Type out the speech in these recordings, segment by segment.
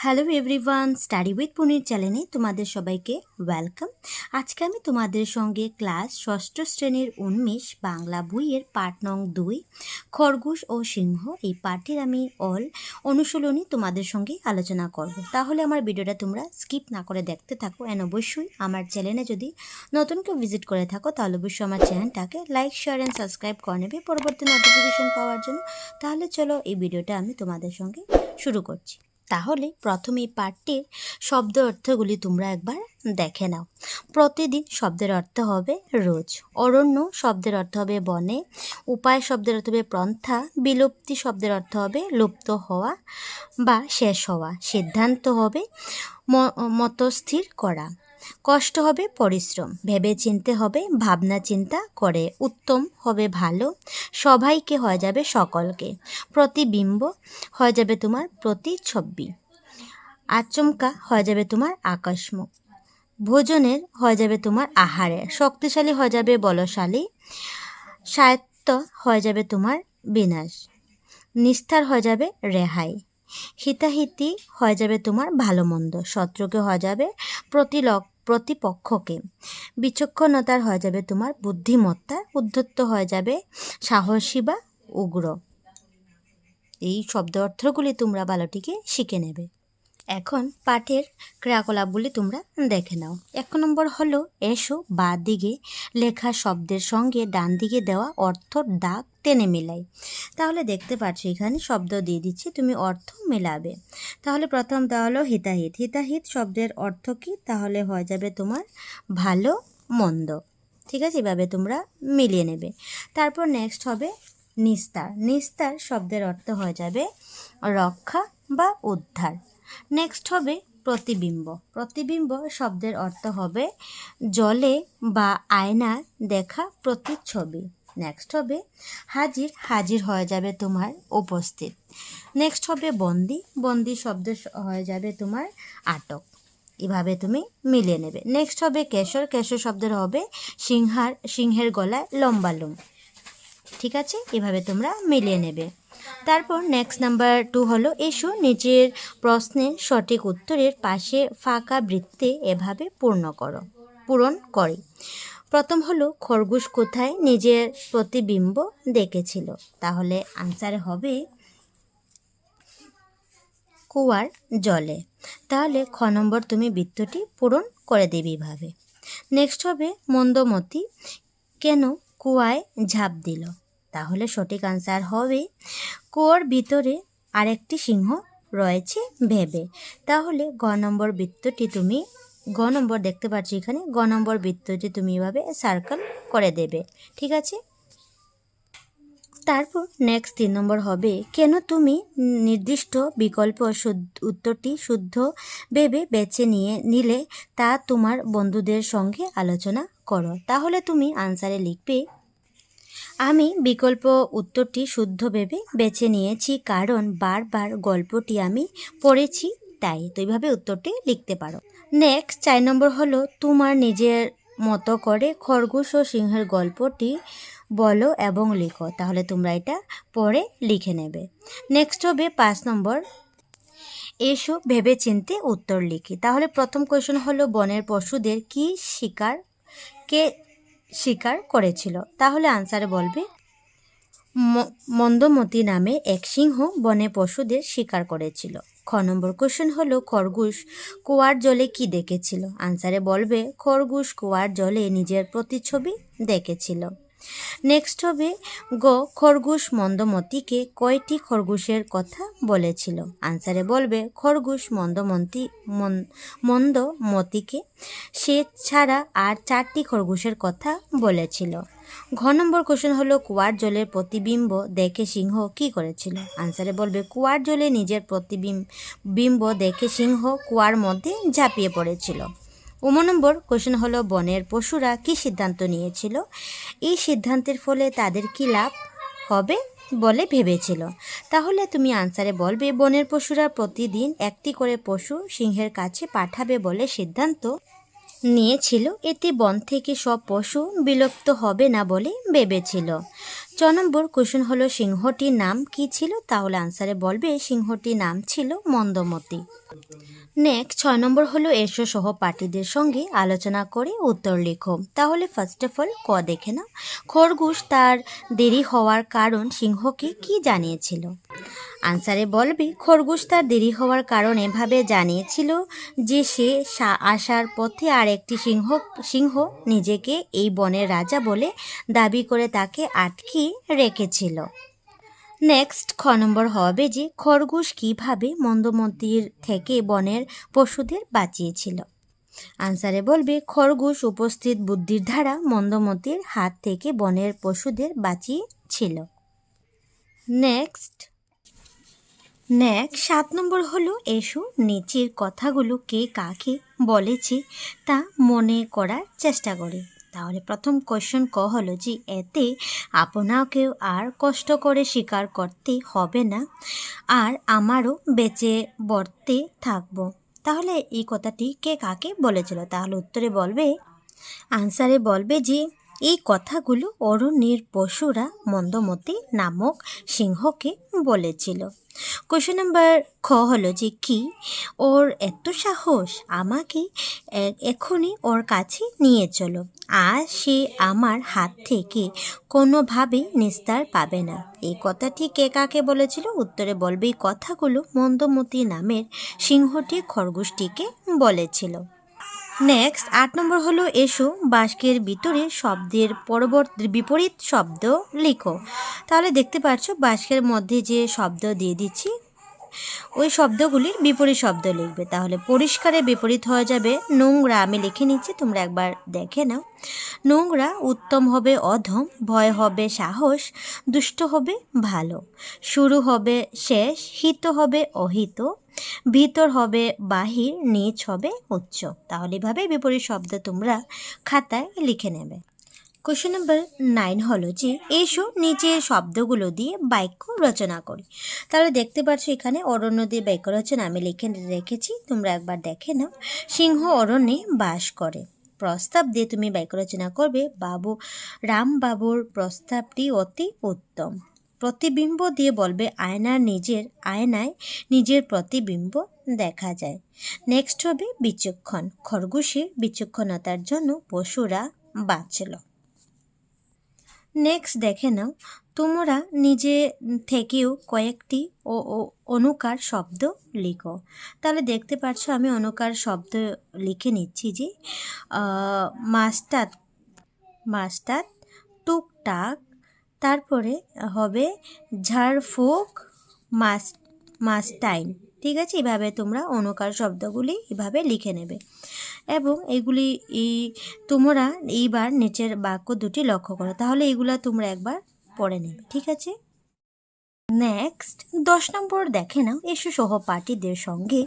Hello everyone, study with পুনির চ্যানেলে তোমাদের সবাইকে ওয়েলকাম। আজকে আমি তোমাদের সঙ্গে ক্লাস ষষ্ঠ শ্রেণীর 19 বাংলা বইয়ের পাঠ নং 2 খরগোশ ও সিংহ এই পাঠের আমি অনুশীলনী তোমাদের সঙ্গে আলোচনা করব। তাহলে আমার ভিডিওটা তোমরা স্কিপ না করে দেখতে থাকো। অ্যান্ড অবশ্যই আমার চ্যানেলে যদি নতুন কেউ ভিজিট করে থাকো তাহলে অবশ্যই আমার চ্যানেলটাকে লাইক, শেয়ার অ্যান্ড সাবস্ক্রাইব করে নেবে পরবর্তী নোটিফিকেশন পাওয়ার জন্য। তাহলে চলো এই ভিডিওটা আমি তোমাদের সঙ্গে শুরু করছি। তাহলে প্রথমে এই পাঠটির শব্দ অর্থগুলি তোমরা একবার দেখে নাও। প্রতিদিন শব্দের অর্থ হবে রোজ, অরণ্য শব্দের অর্থ হবে বনে, উপায় শব্দের অর্থ হবে পন্থা, বিলুপ্তি শব্দের অর্থ হবে লুপ্ত হওয়া বা শেষ হওয়া, সিদ্ধান্ত হবে মতস্থির করা, কষ্ট হবে পরিশ্রম, ভেবে চিনতে হবে ভাবনা চিন্তা করে, উত্তম হবে ভালো, সবাইকে হয়ে যাবে সকলকে, প্রতিবিম্ব হয়ে যাবে তোমার প্রতিচ্ছবি, আচমকা হয়ে যাবে তোমার আকস্মিক, ভোজনের হয়ে যাবে তোমার আহারে, শক্তিশালী হয়ে যাবে বলশালী, সাহিত্য হয়ে যাবে তোমার বিনাশ, নিস্তার হয়ে যাবে রেহাই, হিতাহিতি হয়ে যাবে তোমার ভালো মন্দ, শত্রুকে হয়ে যাবে প্রতিপক্ষকে, বিচক্ষণতার হয়ে যাবে তোমার বুদ্ধিমত্তা, উদ্ধত্ত হয়ে যাবে সাহসী বা উগ্র। এই শব্দ অর্থগুলি তোমরা ভালোটিকে শিখে নেবে। এখন পাঠের ক্রিয়াকলাপগুলি তোমরা দেখে নাও। 1 নম্বর হলো এসো বা দিকে লেখা শব্দের সঙ্গে ডান দিকে দেওয়া অর্থ দাগ টেনে মেলাই। তাহলে দেখতে পাচ্ছ এখানে শব্দ দিয়ে দিচ্ছি, তুমি অর্থ মেলাবে। তাহলে প্রথম দেওয়া হলো হিতাহিত। হিতাহিত শব্দের অর্থ কি? তাহলে হয়ে যাবে তোমার ভালো মন্দ। ঠিক আছে, এভাবে তোমরা মিলিয়ে নেবে। তারপর নেক্সট হবে নিস্তার। নিস্তার শব্দের অর্থ হয়ে যাবে রক্ষা বা উদ্ধার। নেক্সট হবে প্রতিবিম্ব। প্রতিবিম্ব শব্দের অর্থ হবে জলে বা আয়নায় দেখা প্রতিচ্ছবি। নেক্সট হবে হাজির। হাজির হয়ে যাবে তোমার উপস্থিত। নেক্সট হবে বন্দি। বন্দি শব্দ হয়ে যাবে তোমার আটক। এভাবে তুমি মিলিয়ে নেবে। নেক্সট হবে কেশর। কেশর শব্দের হবে সিংহের গলায় লম্বা লোম। ঠিক আছে, এভাবে তোমরা মিলিয়ে নেবে। তারপর নেক্সট নাম্বার 2 হলো এসো নিচের প্রশ্নের সঠিক উত্তরের পাশে ফাঁকা বৃত্তে এভাবে পূরণ করি। প্রথম হলো খরগোশ কোথায় নিজের প্রতিবিম্ব দেখেছিল? তাহলে আনসার হবে কুয়ার জলে। তাহলে খ নম্বর তুমি বৃত্তটি পূরণ করে দেবে এভাবে। নেক্সট হবে মন্দমতি কেন কুয়ায় ঝাঁপ দিল? তাহলে সঠিক আনসার হবে কুয়োর ভিতরে আরেকটি সিংহ রয়েছে ভেবে। তাহলে গ নম্বর বৃত্তটি তুমি দেখতে পাচ্ছ এখানে, গ নম্বর বৃত্তটি তুমি এভাবে সার্কেল করে দেবে। ঠিক আছে। তারপর নেক্সট 3 নম্বর হবে কেন তুমি নির্দিষ্ট বিকল্প উত্তরটি শুদ্ধ ভেবে বেছে নিলে তা তোমার বন্ধুদের সঙ্গে আলোচনা করো। তাহলে তুমি আনসারে লিখবে আমি বিকল্প উত্তরটি শুদ্ধ ভেবে বেছে নিয়েছি কারণ বারবার গল্পটি আমি পড়েছি তাই। তো এইভাবে উত্তরটি লিখতে পারো। নেক্সট 4 নম্বর হলো তোমার নিজের মতো করে খরগোশ ও সিংহের গল্পটি বলো এবং লিখো। তাহলে তোমরা এটা পড়ে লিখে নেবে। নেক্সট হবে 5 নম্বর এসো ভেবে চিনতে উত্তর লিখি। তাহলে প্রথম কোয়েশ্চন হলো বনের পশুদের কি শিকার করেছিল? তাহলে আনসারে বলবে মন্দমতি নামে এক সিংহ বনে পশুদের শিকার করেছিল। খ নম্বর কোশ্চেন হলো খরগোশ কুয়ার জলে কি দেখেছিল? আনসারে বলবে খরগোশ কুয়ার জলে নিজের প্রতিচ্ছবি দেখেছিল। নেক্সট হবে গ খরগোশ মন্দমতিকে কয়টি খরগোশের কথা বলেছিল? আনসারে বলবে খরগোশ মন্দমতিকে সে ছাড়া আর 4টি খরগোশের কথা বলেছিল। ঘ নম্বর কোশ্চেন হলো কুয়ার জলের প্রতিবিম্ব দেখে সিংহ কি করেছিল? আনসারে বলবে কুয়ার জলে নিজের প্রতিবিম্ব দেখে সিংহ কুয়ার মধ্যে ঝাঁপিয়ে পড়েছিল। 9 নম্বর কোশ্চেন হলো বনের পশুরা কি সিদ্ধান্ত নিয়েছিল? এই সিদ্ধান্তের ফলে তাদের কি লাভ হবে বলে ভেবেছিল? তাহলে তুমি আনসারে বলবে বনের পশুরা প্রতিদিন একটি করে পশু সিংহের কাছে পাঠাবে বলে সিদ্ধান্ত নিয়েছিল। এতে বন থেকে সব পশু বিলুপ্ত হবে না বলে ভেবেছিল। নম্বর কোশ্চেন হলো সিংহটির নাম কি ছিল? তাহলে আনসারে বলবে সিংহটির নাম ছিল মন্দমতি। নেক্সট 6 নম্বর হলো এসো সহপাঠীদের সঙ্গে আলোচনা করে উত্তর লেখো। তাহলে ফার্স্ট অফ অল ক দেখে নাও। খরগোশ তার দেরি হওয়ার কারণ সিংহকে কি জানিয়েছিল? আনসারে বলবে খরগোশ তার দেরি হওয়ার কারণ এভাবে জানিয়েছিল যে সে আসার পথে আর একটি সিংহ নিজেকে এই বনের রাজা বলে দাবি করে তাকে আটকে রেখেছিল। নেক্সট খ নম্বর হবে যে খরগোশ কীভাবে মন্দমতির থেকে বনের পশুদের বাঁচিয়েছিল? আনসারে বলবে খরগোশ উপস্থিত বুদ্ধির দ্বারা মন্দমতির হাত থেকে বনের পশুদের বাঁচিয়েছিল। নেক্সট 7 নম্বর হলো এসো নিচের কথাগুলো কে কাকে বলেছে তা মনে করার চেষ্টা করে। তাহলে প্রথম কোয়েশ্চন ক হলো যে এতে আপনাকেও আর কষ্ট করে স্বীকার করতে হবে না, আর আমারও বেঁচে বর্তে থাকবো। তাহলে এই কথাটি কে কাকে বলেছিল? তাহলে উত্তরে বলবে, আনসারে বলবে যে এই কথাগুলো অরণ্যের পশুরা মন্দমতি নামক সিংহকে বলেছিল। কোশ্চেন নাম্বার খ হলো যে কি ওর এত সাহস, আমাকে এখনই ওর কাছে নিয়ে চলো, আর সে আমার হাত থেকে কোনোভাবেই নিস্তার পাবে না। এই কথাটি কে কাকে বলেছিল? উত্তরে বলবে এই কথাগুলো মন্দমতি নামের সিংহটি খরগোশটিকে বলেছিল। নেক্সট 8 নম্বর হলো এসো বাক্যের ভিতরে শব্দের বিপরীত শব্দ লিখো। তাহলে দেখতে পাচ্ছ বাক্যের মধ্যে যে শব্দ দিয়ে দিচ্ছি ওই শব্দগুলির বিপরীত শব্দ লিখবে। তাহলে পরিষ্কারের বিপরীত হয়ে যাবে নোংরা। আমি লিখে নিচ্ছি, তোমরা একবার দেখে নাও। নোংরা উত্তম হবে অধম, ভয় হবে সাহস, দুষ্ট হবে ভালো, শুরু হবে শেষ, হিত হবে অহিত, ভিতর হবে বাহির, নিচ হবে উচ্চ। তাহলে এভাবে বিপরীত শব্দ তোমরা খাতায় লিখে নেবে। কোশ্চেন নাম্বার 9 হলো যে এসো নিচের শব্দগুলো দিয়ে বাক্য রচনা করি। তাহলে দেখতে পাচ্ছ এখানে অরণ্য দিয়ে বাক্য রচনা আমি লিখে রেখেছি, তোমরা একবার দেখে নাও। সিংহ অরণ্যে বাস করে। প্রস্তাব দিয়ে তুমি বাক্য রচনা করবে। রামবাবুর প্রস্তাবটি অতি উত্তম। প্রতিবিম্ব দিয়ে বলবে আয়নায় নিজের প্রতিবিম্ব দেখা যায়। নেক্সট হবে বিচক্ষণ। খরগোশের বিচক্ষণতার জন্য পশুরা বাঁচল। নেক্সট দেখে নাও, তোমরা নিজে থেকেও কয়েকটি অনুকার শব্দ লিখো। তাহলে দেখতে পাচ্ছ আমি অনুকার শব্দ লিখে নিচ্ছি যে মাস্টার, টুকটাক, তারপরে হবে ঝাড়ফুঁক, মাস্টাইন। ঠিক আছে, এভাবে তোমরা অনুকার শব্দগুলি এভাবে লিখে নেবে এবং এগুলি তোমরা এইবার নিচের বাক্য দুটি লক্ষ্য করো। তাহলে এগুলা তোমরা একবার পড়ে নেবে। ঠিক আছে। নেক্সট 10 নম্বর দেখে নাও, এসো সহপাঠীদের সঙ্গে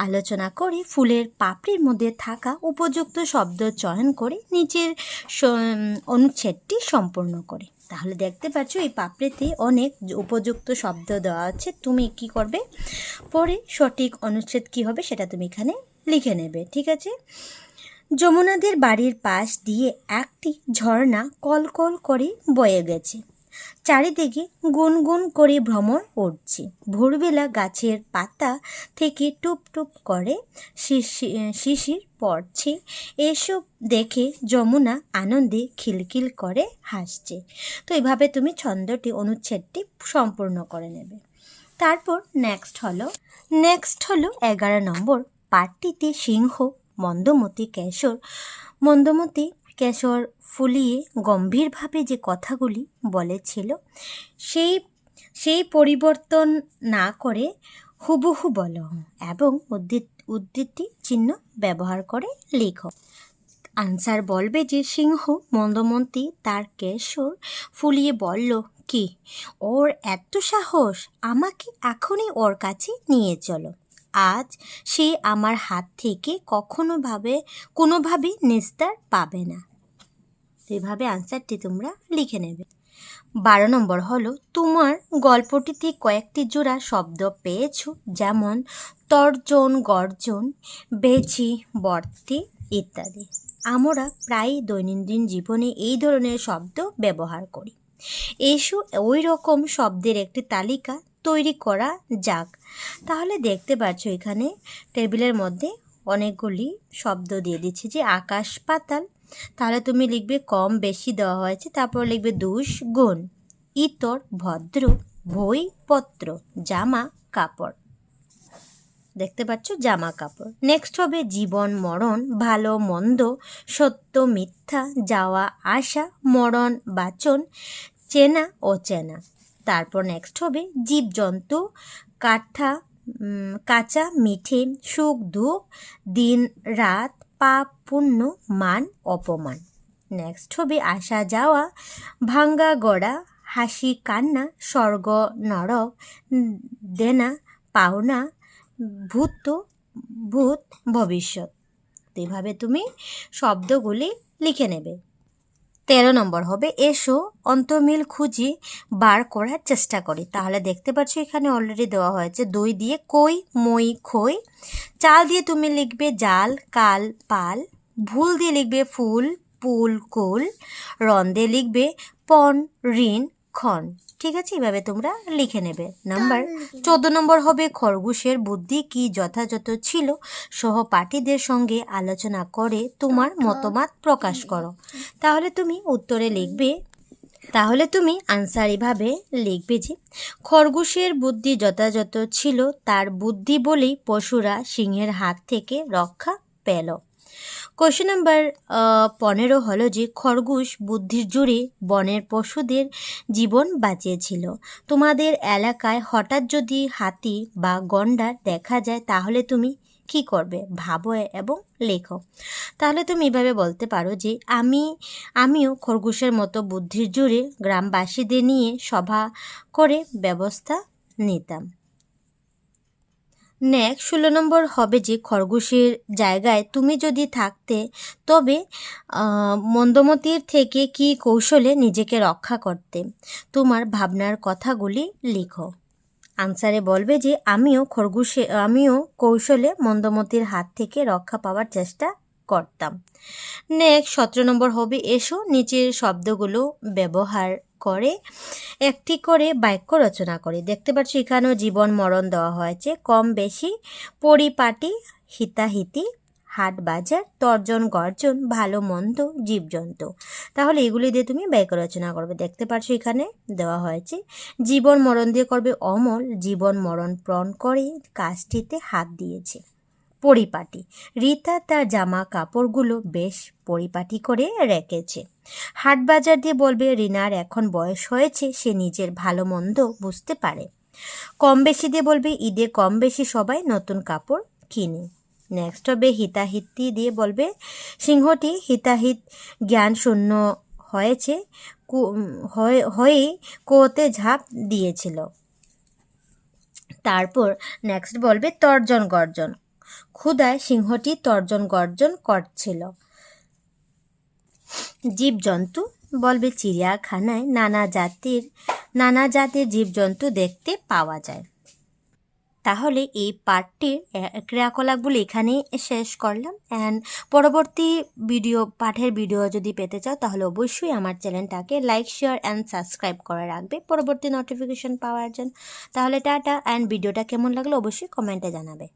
আলোচনা করে ফুলের পাপড়ির মধ্যে থাকা উপযুক্ত শব্দ চয়ন করে নিচের অনুচ্ছেদটি সম্পূর্ণ করে। তাহলে দেখতে পাচ্ছ এই পাপড়িতে অনেক উপযুক্ত শব্দ দেওয়া আছে। তুমি কি করবে, পরে সঠিক অনুচ্ছেদ কি হবে সেটা তুমি এখানে লিখে নেবে। ঠিক আছে। যমুনাদের বাড়ির পাশ দিয়ে একটি ঝর্ণা কলকল করে বয়ে গেছে। চারিদিকে গুনগুন করে ভ্রমর উঠছে। ভোরবেলা গাছের পাতা থেকে টুপ টুপ করে শিশির পড়ছে। এসব দেখে যমুনা আনন্দে খিলখিল করে হাসছে। তো এইভাবে তুমি ছন্দটি অনুচ্ছেদটি সম্পূর্ণ করে নেবে। তারপর নেক্সট হলো 11 নম্বর পাঠটিতে সিংহ মন্দমতি কেশর ফুলিয়ে গম্ভীরভাবে যে কথাগুলি বলেছিল সেই পরিবর্তন না করে হুবহু বলো এবং উদ্ধৃতি চিহ্ন ব্যবহার করে লেখো। আনসার বলবে যে সিংহ মন্দমতি তার কেশর ফুলিয়ে বলল, কি ওর এত সাহস, আমাকে এখনই ওর কাছে নিয়ে চলো, আজ সে আমার হাত থেকে কোনোভাবে নিস্তার পাবে না। এভাবে আনসারটি তোমরা লিখে নেবে। 12 নম্বর হলো তোমার গল্পটিতে কয়েকটি জোড়া শব্দ পেয়েছো, যেমন তর্জন, গর্জন, বেঝি, বর্তি ইত্যাদি। আমরা প্রায় দৈনন্দিন জীবনে এই ধরনের শব্দ ব্যবহার করি। এসো ওই রকম শব্দের একটি তালিকা তৈরি করা যাক। তাহলে দেখতে পাচ্ছ এখানে টেবিলের মধ্যে অনেকগুলি শব্দ দিয়ে দিচ্ছে, যে আকাশ পাতাল, তাহলে তুমি লিখবে কম বেশি দেওয়া হয়েছে, তারপর লিখবে দুষ গুণ, ইতর ভদ্র, বই পত্র, জামা কাপড়। দেখতে পাচ্ছ জামা কাপড়। নেক্সট হবে জীবন মরণ, ভালো মন্দ, সত্য মিথ্যা, যাওয়া আসা, মরণ বাচন, চেনা অচেনা। তারপর নেক্সট হবে জীবজন্তু, কাঁচা মিঠে, সুখ দুঃখ, দিন রাত, পাপ পুণ্য, মান অপমান। নেক্সট হবে আসা যাওয়া, ভাঙ্গা গড়া, হাসি কান্না, স্বর্গ নরক, দেনা পাওনা, ভূত ভবিষ্যৎ। এভাবে তুমি শব্দগুলি লিখে নেবে। 13 নম্বর হবে এসো অন্তর্মিল খুঁজি বার করার চেষ্টা করি। তাহলে দেখতে পাচ্ছ এখানে অলরেডি দেওয়া হয়েছে দই দিয়ে কই, মই, খই। চাল দিয়ে তুমি লিখবে জাল, কাল, পাল। ভুল দিয়ে লিখবে ফুল, পুল, কুল। রন দিয়ে লিখবে পণ, ঋণ, ক্ষণ। ঠিক আছে, এইভাবে তোমরা লিখে নেবে। 14 নম্বর হবে খরগোশের বুদ্ধি কি যথাযথ ছিল, সহপাঠীদের সঙ্গে আলোচনা করে তোমার মতামত প্রকাশ করো। তাহলে তুমি উত্তরে লিখবে, তাহলে তুমি আনসার এভাবে লিখবে যে খরগোশের বুদ্ধি যথাযথ ছিল, তার বুদ্ধি বলেই পশুরা সিংহের হাত থেকে রক্ষা পেল। কোশ্চেন নাম্বার 15 হলো যে খরগোশ বুদ্ধির জোরে বনের পশুদের জীবন বাঁচিয়েছিল। তোমাদের এলাকায় হঠাৎ যদি হাতি বা গন্ডার দেখা যায় তাহলে তুমি কি করবে, ভাবো এবং লেখো। তাহলে তুমি এভাবে বলতে পারো যে আমিও খরগোশের মতো বুদ্ধির জোরে গ্রামবাসীদের নিয়ে সভা করে ব্যবস্থা নিতাম। নেক্সট 16 নম্বর হবে যে খরগোশের জায়গায় তুমি যদি থাকতে তবে মন্দমতির থেকে কি কৌশলে নিজেকে রক্ষা করতে। তোমার ভাবনার কথাগুলি লিখো। আনসারে বলবে যে আমিও কৌশলে মন্দমতির হাত থেকে রক্ষা পাওয়ার চেষ্টা করতাম। নেক্সট 17 নম্বর হবে এসো নিচের শব্দগুলো ব্যবহার করে একটি করে বাক্য রচনা করে। দেখতে পাচ্ছি এখানেও জীবন মরণ দেওয়া হয়েছে, কম বেশি, পরিপাটি, হিতাহিতি, হাট বাজার, তর্জন গর্জন, ভালো মন্দ, জীবজন্তু। তাহলে এগুলি দিয়ে তুমি বাক্য রচনা করবে। দেখতে পাচ্ছ এখানে দেওয়া হয়েছে জীবন মরণ দিয়ে করবে অমল জীবন মরণ প্রণ করে কাজটিতে হাত দিয়েছে। পরিপাটি, রীতা তার জামা কাপড়গুলো বেশ পরিপাটি করে রেখেছে। হাট বাজার দিয়ে বলবে রিনার এখন বয়স হয়েছে, সে নিজের ভালো মন্দ বুঝতে পারে। কম বেশি দিয়ে বলবে ঈদে কম বেশি সবাই নতুন কাপড় কিনে। নেক্সট হবে হিতাহিতি দিয়ে বলবে সিংহটি হিতাহিত জ্ঞান শূন্য হয়েছে হয়ে কুয়োতে ঝাঁপ দিয়েছিল। তারপর নেক্সট বলবে তর্জন গর্জন, ক্ষুধায় সিংহটি তর্জন গর্জন করছিল। জীবজন্তু বলবে চিড়িয়াখানায় নানা জাতির জীবজন্তু দেখতে পাওয়া যায়। তাহলে এই পাঠটির ক্রিয়াকলাপগুলো এখানেই শেষ করলাম। অ্যান্ড পরবর্তী পাঠের ভিডিও যদি পেতে চাও তাহলে অবশ্যই আমার চ্যানেলটাকে লাইক, শেয়ার অ্যান্ড সাবস্ক্রাইব করে রাখবে পরবর্তী নোটিফিকেশন পাওয়ার জন্য। তাহলে টাটা, অ্যান্ড ভিডিওটা কেমন লাগলো অবশ্যই কমেন্টে জানাবে।